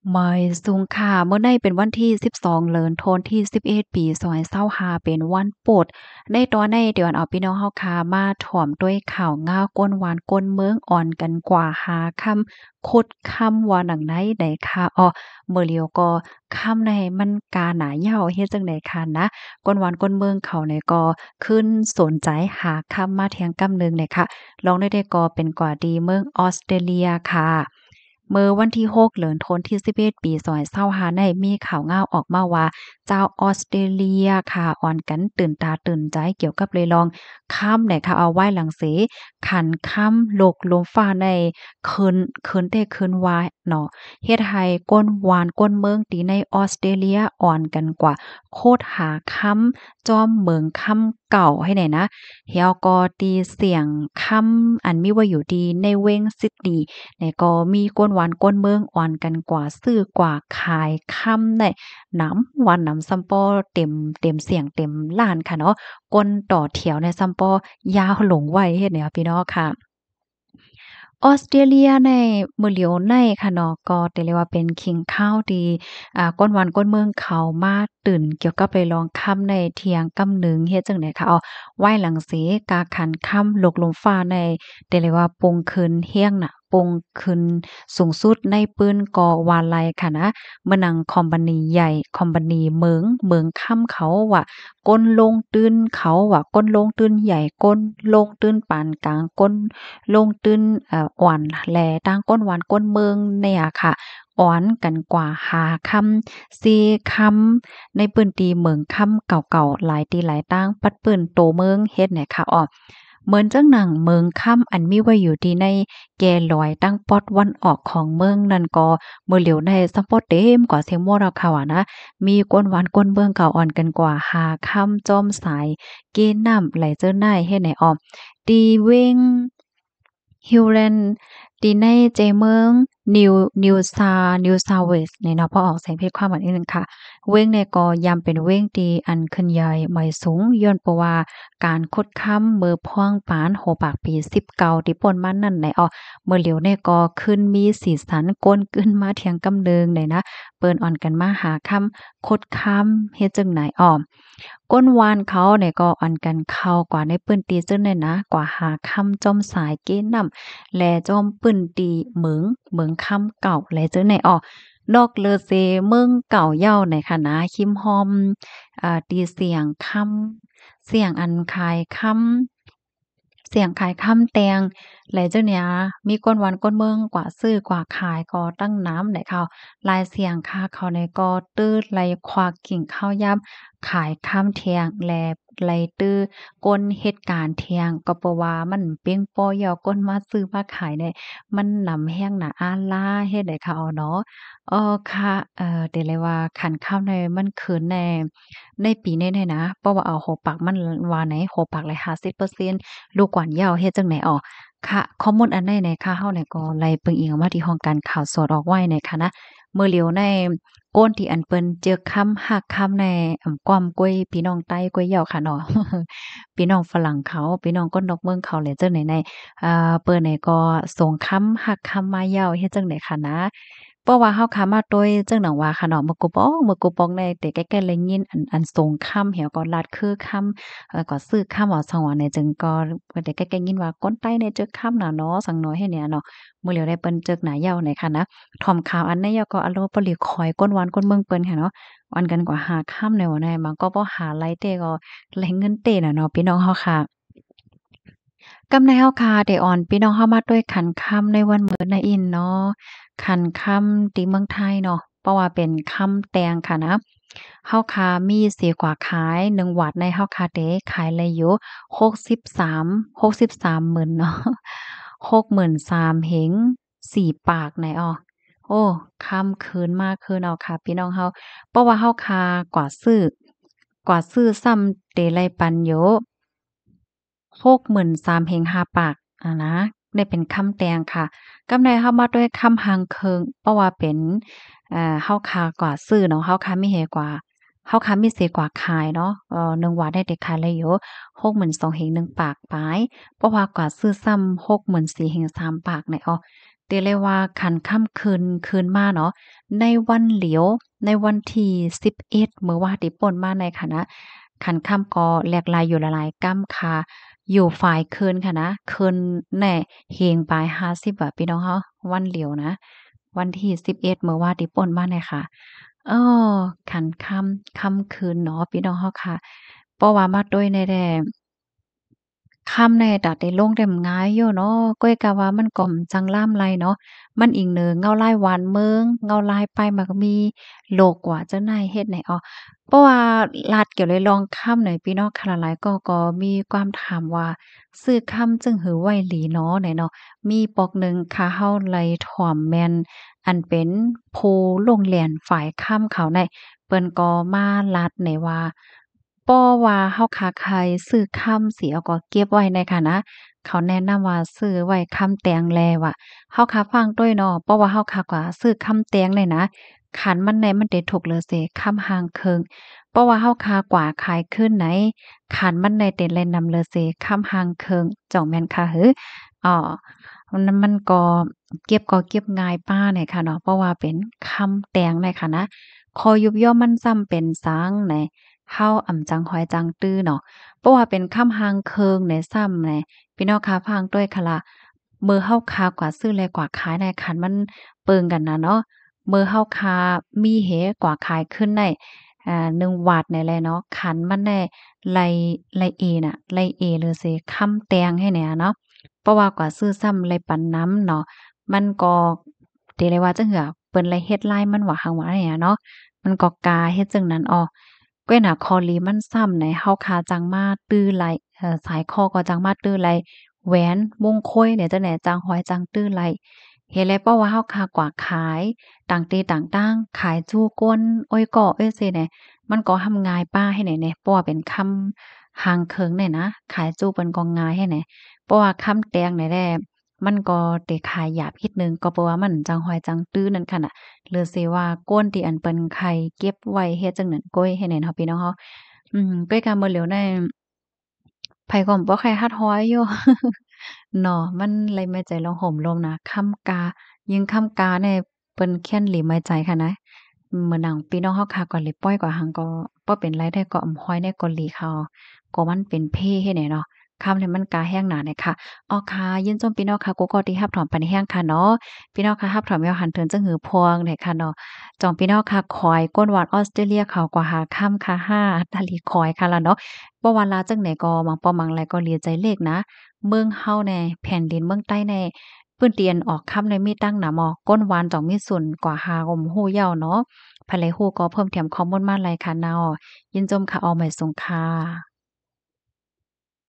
ไม่สูงค่ะเมื่อในเป็นวันที่12เดือนธันวาคมที่11ปี2025เป็นวันโปรดในตอนในเดี๋ยวเอาพี่น้องเฮาค่ะมาถ่อมด้วยข่าวง่าวก้นหวานก้นเมืองอ่อนกันกว่าหาค่ำคุดค่ำว่าหนังใดใดค่ะอ้อมื้อเลียวก็ค่ำในมันกาหน้ายาวเฮ็ดจั่งใดค่ะนะก้นหวานก้นเมืองเขาเนี่ยก็ขึ้นสนใจหาค่ำมาเที่ยงกำหนึ่งเนี่ยค่ะลองได้ก็เป็นกว่าดีเมืองออสเตรเลียค่ะ เมื่อวันที่6เดือนธันวาคมที่11ปี2025ได้มีข่าวง่าวออกมาว่าเจ้าออสเตรเลียค่ะอ่อนกันตื่นตาตื่นใจเกี่ยวกับเลยลองค่ำเนี่ยค่ะเอาไว้หลังเสขันค่ำโลกลมฟ้าในคืนแต่คืนวาเนาะเฮ็ดให้ก้นหวานก้นเมืองตีในออสเตรเลียอ่อนกันกว่าโคตรหาค่ำจอมเมืองค่ำเก่าให้ไหนนะเฮียก็ตีเสียงค่ำอันมีว่าอยู่ดีในเว้งซิดนีย์ เนี่ยก็มีก้นหวานก้นเมืองอ่อนกันกว่าซื้อกว่าขายค่ำได้หนำวันหนำซัมปอเต็มเสียงเต็มล้านค่ะเนาะก้นต่อแถวในซัมปอยาวหลงไว้เฮ็ดเนี่ยพี่น้องค่ะ ออสเตรเลียในมื้อเหลียวในค่ะเนาะก็ได้เรียกว่าเป็นคิงข้าวที่ก้นวันก้นเมืองเขามาตื่นเกี่ยวกับไปลองค่ำในเที่ยงกำหนึ่งเฮ็ดจั่งใดคะไหว้หลังเสกาขันค่ำลกลมฟ้าในได้เรียกว่าปงคืนเฮียงน่ะปงคืนสูงสุดในปืนกอวาลัยค่ะนะเมื่อนังคอมพานีใหญ่คอมพานีเมืองค่ำเขาว่าก้นลงตื้นเขาว่าก้นลงตื้นใหญ่ก้นลงตื้นปานกลางก้น ลงตื้นอ่อนแลตั้งก้นหวานก้นเมืองเนี่ยค่ะอ้อนกันกว่าหาคำซีคำในปื้นตีเมืองคำเก่าๆหลายตีหลายตั้งปัดปื้นโตเมืองเฮ็ดเนี่ยค่ะเหมือนจังหนังเมืองค่ำอันมีไว้อยู่ที่ในแก่ลอยตั้งปอดวันออกของเมืองนั่นก็เมื่อเหลียวในซัมปอเต็มกว่าเสียงมั่วเราค่ะว่านะมีก้นหวานก้นเมืองเก่าอ่อนกันกว่าหาค่ำจอมสายเกน้ำไหลเจอหน้าเฮ็ดไหนตีเว้ง Huron ตีในใจเมืองนิวซาเวลส์เนี่ยเนาะพอออกเสียงผิดความหมายนิดหนึ่งค่ะเว้งเนี่ยก็ยำเป็นเว้งตีอันขึ้นใหญ่ไม่สูงย้อนเพราะว่าการคดค้ำเมื่อพ่วงปานโหปากปี19ที่ป่นมานั่นไหนเมื่อเหลียวเนี่ยก็ขึ้นมีสีสันก้นกึ้นมาเถียงกำเนิงเลยนะเปิ้นอ่อนกันมาหาคำคดค้ำเฮ็ดจังไหนก้นวานเขาเนี่ยก็อ่อนกันเข้ากว่าในปื้นตีจึงเนี่ยนะกว่าหาคำจอมสายเกณฑ์นำ แลจอมปื้นตีเหมืองคำเก่าแลเจอไหนนอกเลอเซเมืองเก่าเย้าในคะนะคิมฮอมตีเสียงคำเสียงอันคายคำเสียงขายคำแตงแลเจ้าเนี่ยมีก้นวันก้นเมืองกว่าซื้อกว่าขายก็ตั้งน้ำไหนเขาลายเสียงค่าเขาในก็ตื้อไหลควักกิ่งข้าวย่ำขายข้ามเทียงแลไหลตื้อก้นเหตุการณ์เทียงก็เพราะว่ามันเปียงป้อยอก้นมาซื้อมาขายเนี่ยมันหนำแห้งหนาอาลาเฮ็ดให้เขาเนาะค่ะเดี๋ยวเลยว่าคันข้าวในมันคืนในปีนี้เนี่ยนะเพราะว่าเอาโหปักมันว่าไหนโหปักเลย50%ลูกกวนยาวเฮ็ดจังไหนค่ะข้อมูลอันใดเนี่ยค่ะเฮาเนี่ยก็ไล่เบิ่งอิงออกมาที่ห้องการข่าวสดออกไว้เนี่ยค่ะนะมื้อเหลียวในโก้นที่อันเปิ้นเจอคำฮักคำในก้อมกล้วยพี่น้องใต้กล้วยเหย้าค่ะเนาะพี่น้องฝรั่งเขาพี่น้องก้นนกเมืองเขาแหละจังไหนในเปิ้นนี่ก็ส่งคำฮักคำมาเหย้าเฮ็ดจังได๋ค่ะนะเพราะว่าเฮาขามาโดยจังหนังว่าค่ะเนาะมื้อกูปองในแต่ใกล้ๆเลยยินอันส่งคำเหี่ยวก็ลัดคือคำก็ซื้อข้ามออกสงวนเนี่ยจึงก็ได้ใกล้ๆยินว่าก้นใต้เนี่ยเจอข้ามหนาเนาะสังน้อยให้เนี่ยเนาะมื้อเหลียวได้เปิ้นเจิกหนาเหย้าเนี่ยค่ะนะถ่อมข่าวอันใดเหย้าก็อารมณ์ปลีคอยก้นหวานก้นเมืองเปิ้นค่ะเนาะวันกันกว่าหาค่ำในวันใดมันก็บ่หาไลเตก็แลงเงินเตน่ะเนาะพี่น้องเฮาค่ะ กำในเฮาค่ะได้ออนพี่น้องเฮามาด้วยขันค่ำในวันมื้อน่ะอินเนาะขันค่ำที่เมืองไทยเนาะเพราะว่าเป็นค่ำแตงค่ะนะเฮาค่ะมีสิกว่าขาย1วัตต์ในเฮาค่ะเด้ขายเลยอยู่63,000เนาะ63,000เห็ง4ปากไหนโอ้ค่ำคืนมากคืนเอาค่ะพี่น้องเฮาเพราะว่าเฮาค่ะกว่าซื้อซ้ำเตไลปันอยู่ 63,000เฮง5ปากนะได้เป็นคำแตงค่ะกำไรเฮามาด้วยคำหางเคิงเพราะว่าเป็นเฮาค้ากว่าซื้อเนาะเฮาค้ามีเหกว่าเฮาค้ามีเสกว่าขายเนาะ1ว่าได้แต่ขายเลยอยู่62,000เฮง1ปากปลายเพราะว่ากว่าซื้อซ้ำ64,000เฮง3ปากเนี่ย ตีเลยว่าคันค่ำคืนมาเนาะในวันเหลียวในวันที่11มื้อว่าที่ป่นมาในค่ะนะคันค่ำก็แหลกหลายอยู่หลายๆกำค่ะอยู่ฝ่ายคืนค่ะนะคืนแหน่เฮงปลาย50อะพี่น้องเฮาวันเหลียวนะวันที่11มื้อว่าที่ป่นมาเนี่ยค่ะเออคันค่ำคืนเนาะพี่น้องเฮาค่ะเพราะว่ามาด้วยในแด ค่ำในตาได้ลงได้ง่ายอยู่เนาะก้อยกะว่ามันก็จังล่ามไรเนาะมันอิงเนือเงาลายหวานเมืองเงาลายไปมันก็มีโลกกว่าเจ้านายเฮ็ดไหนอ้อเพราะว่าลาดเกี่ยวเลยลองค่ำหน่อยพี่น้องค่ะหลายๆก็มีความถามว่าซื้อค่ำจึงหือไว้หลีเนาะไหนเนาะมีปอกหนึ่งค่ะเฮาเลยถ่อมแม่นอันเป็นผู้ลงเรียนฝ่ายค่ำเขาได้เปิ้นก็มาลัดในว่า ป้อว่าเฮาค้าขายซื้อค่ำสิเอาก็เก็บไว้ในค่ะนะเขาแนะนำว่าซื้อไว้ค่ำแตงแลว่ะเฮาค้าฟังด้วยเนาะเพราะว่าเฮาค้าก็ซื้อค่ำแตงเลยนะคันมันในมันได้ถูกเลยเสค่ำห่างเคิงเพราะว่าเฮาค้ากว่าขายขึ้นไหนคันมันในเต็นเลยนำเลยเสค่ำห่างเคิงจ่องแม่นค่ะหืออ้อมันก็เก็บง่ายป้าเนี่ยค่ะเนาะเพราะว่าเป็นค่ำแตงในค่ะนะคอยุบย่อมันซ้ำเป็นซังไหน ข้าวอ่ำจังฮอยจังตื้อเนาะเพราะว่าเป็นค่ำหางเคิงในซ้ำในพี่น้องคะฟังด้วยค่ะล่ะมื้อเฮาค้ากว่าซื้อแลกว่าขายในคันมันเปิงกันน่ะเนาะมื้อเฮาค้ามีเหกว่าขายขึ้นได้1วาทนี่แหละเนาะคันมันได้ไล่เอน่ะไล่เอเลยสิค้ำแตงให้เนี่ยเนาะเพราะว่ากว่าซื้อซ้ำไล่ปันน้ำเนาะมันก็สิได้ว่าจั่งซี้เปิ้นไล่เฮ็ดลายมันว่าหังว่าเนี่ยเนาะมันก็กาเฮ็ดจั่งนั้นอ้อ ก้อยหนาคอลีมันซ้ำในเฮาคาจังมาตื้อไหลสายคอก็จังมาตื้อไหลแหวนมงค้อยเนี่ยจังไหนจังห้อยจังตื้อไหลเฮ็ดแล้วเพราะว่าเฮาคากว่าขายต่างเตต่างตั้งขายจู้ก้นอ้อยก่ออ้อยเซเนี่ยมันก็ทำง่ายป้าให้ไหนแหน่เพราะว่าเป็นคำหางเคิงเนี่ยนะขายจู้เปิ้นก็ง่ายให้ไหนเพราะว่าคำแตงเนี่ยแหละมันก็ได้ขายหยาบนิดหนึ่งก็เพราะว่ามันจังห้อยจังตื้อนั่นค่ะน่ะ หรือสิว่าก้นที่อันเปิ้นไข่เก็บไว้เฮ็ดจั่งนั้นก้อยให้แน่เนาะพี่น้องเฮาก้อยกามื้อเหลียวในไผก็บ่ใครฮัดฮ้อยอยู่เนาะมันเลยไม่ใจร้องห่มลมนะค่ำกายิงค่ำกาเนี่ยเปิ้นเคียนหลีไม้ใจค่ะนะมื้อหนังพี่น้องเฮาค่ะก็เลยปล่อยกว่าหังก็บ่เป็นไรได้ก็อำฮ้อยได้ก็หลีเขาก็มันเป็นเพเฮ็ดให้เนาะค่ำเนี่ยมันกาแห้งหนาเนี่ยค่ะอ้อค่ะยินจมพี่น้องค่ะกูก็ที่รับถอนปานนี้แห้งค่ะเนาะพี่น้องค่ะรับถอนแมวหันเถินจังหือพวงเนี่ยค่ะเนาะ จองพี่น้องค่ะคอยก้นหวานออสเตรเลียเขากว่าหาค่ำค่ะ5ตาลีคอยค่ะล่ะเนาะบ่ว่าลาวจังไหนก็หมังปอหมังไรก็เหลียใจเลขนะเมืองเฮาแน่แผ่นดินเมืองใต้แน่พื้นเตียนออกค่ำในมีตั้งหนาหมอก้นหวานจ่องมีส่วนกว่าหาอมฮู้เย้าเนาะภายไลฮู้ก็เพิ่มเติมข้อมูลมาหลายค่ะเนาะยินจมค่ะเอาใหม่ส่งค่ะ